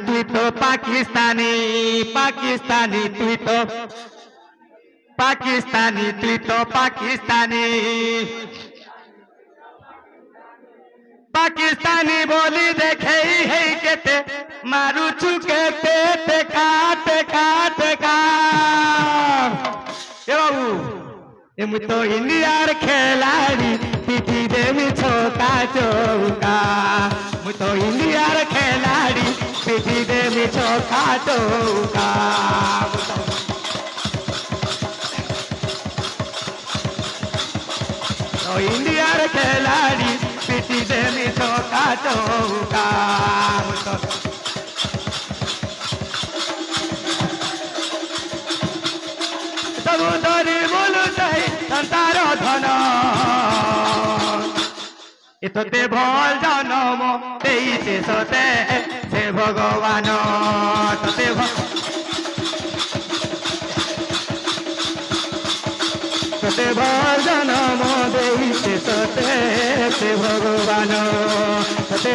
তুই তো পাকিস্তানি পাকিস্তানি তুই তো পাকিস্তানি তুই তো পাকিস্তানি পাকিস্তানি বলি দেখেই হেই কেতে মারু চুকে পেতে কাটে কাটে কা এ বাবু এমনি তো ইন্ডিয়ার খেলাড়ি পিটি দেমি ছোকা চৌকা মুই তো ইন্ডিয়ার খেলাড়ি পিটি দেমি ছোকা চৌকা তো ইন্ডিয়ার খেলাড়ি পিটি দেমি ছোকা চৌকা সমুদরি বলু চাই তার ধন এততে ভল জনম দেইছে সতে সে ভগবান ততে সতে ভল জনম দেইছে সতে সে ভগবান সতে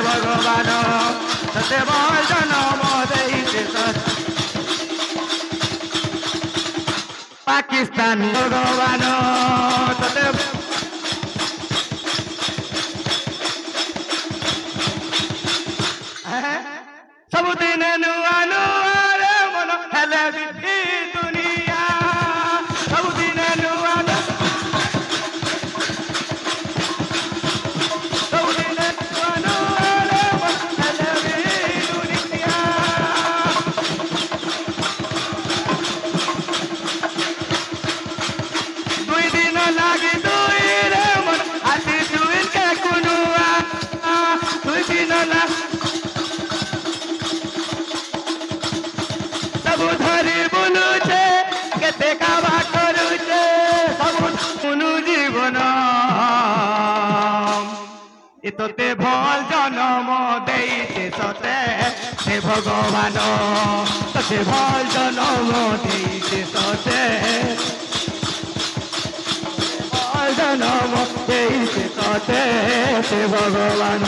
ভগবান সতে বল জনম দেইছে পাকিস্তানি ভগবান সতে ସବୁଦିନ ନୂଆ ନୂଆ ରେ ମନ ହେଲେ ବି ଦୁନିଆ ସବୁଦିନ ନୂଆ তোতে ভল জনম দেইছে সতে সে ভগবান তোতে ভল জনম দেইছে সতে ভল জনম দেইছে সতে সে ভগবান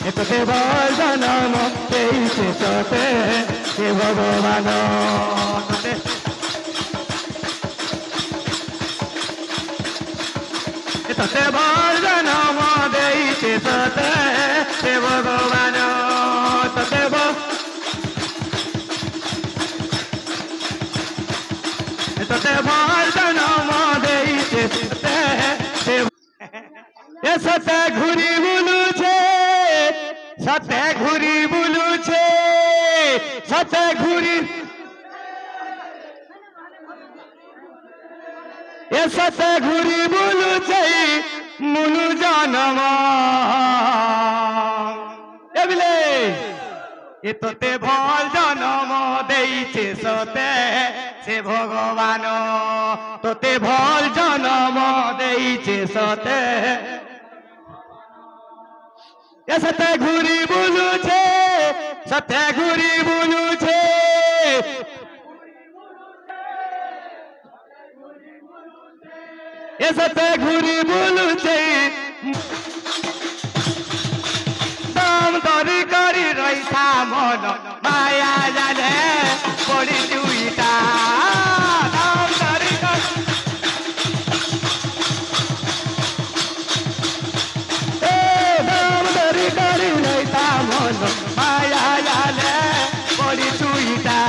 তোতে ভল জনম দেইছে সতে সে ভগবান তোতে তোতে ভল জনম দেইছে সতে সে ভগবান তোতে তোতে ভল জনম দেইছে সতে এ সতে ঘুরি বুলুছে সতে ঘুরি বুলুছে সতে ঘুরি এ সতে ঘুরি বুলুছে মুনু জনম এবিলে এ তোতে ভল জনম দেইছে সতে সে ভগবান তোতে ভল জনম দেইছে সতে এ সতে ঘুরি বুলুছে সতে ঘুরি বুলুছে এ সতে ঘুরি বুলুছে দাম দরি করি রইথা মন মায়া জানে পড়ি দুইটা দাম দরি করি দাম দরি করি রইথা মন মায়া জানে পড়ি দুইটা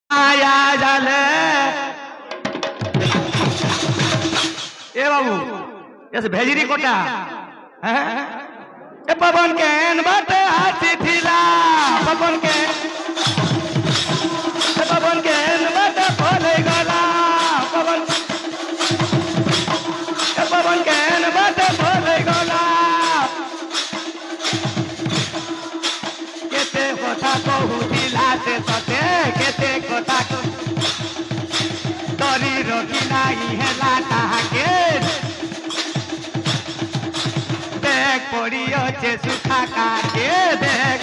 आया जाले ए बाबू ऐसे भेजरी कोटा ए पवन केन बाटे हाथी थिला पवन के बाटे फले गला पवन केन बाटे फले देला ताके देख पड़ी अच्छे सुखा काके देख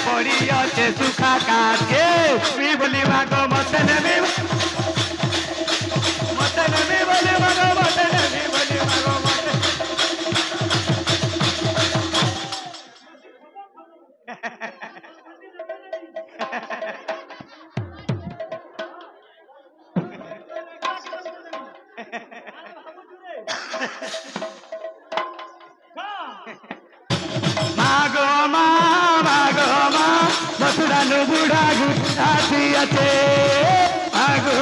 पड़ी अच्छे सुखा काके मी बोली मागो मतन में बोले मागो मतन में बोले मागो मतन मागो माँ मथुरा नु बुढ़ा गुस्साती अचे मागो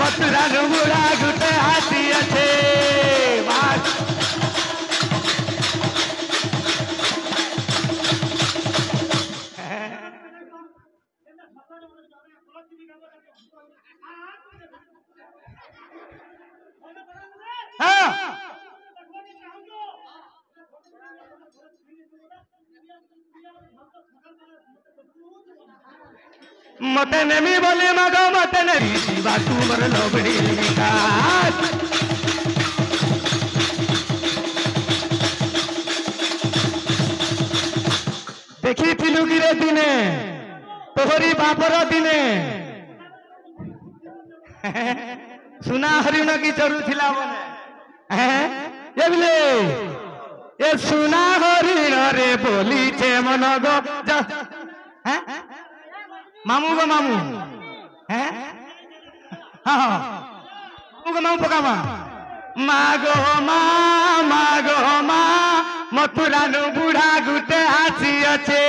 मथुरा नु बुढ़ा गुटे हाथी अचे मते नमी बोले मगो मते नमी शिवा तुमर लोबड़ी विकास देखी थिलु गिरे दिने तोहरी बापर दिने सुना हरिण की चरु थिला बने ये बिले ये सुना हरिण रे बोली छे मन गो मामू गो मामू हैं हाँ मामू गो मामू पका मागो माँ मथुरा नु बुढ़ा गुटे हाथी अचे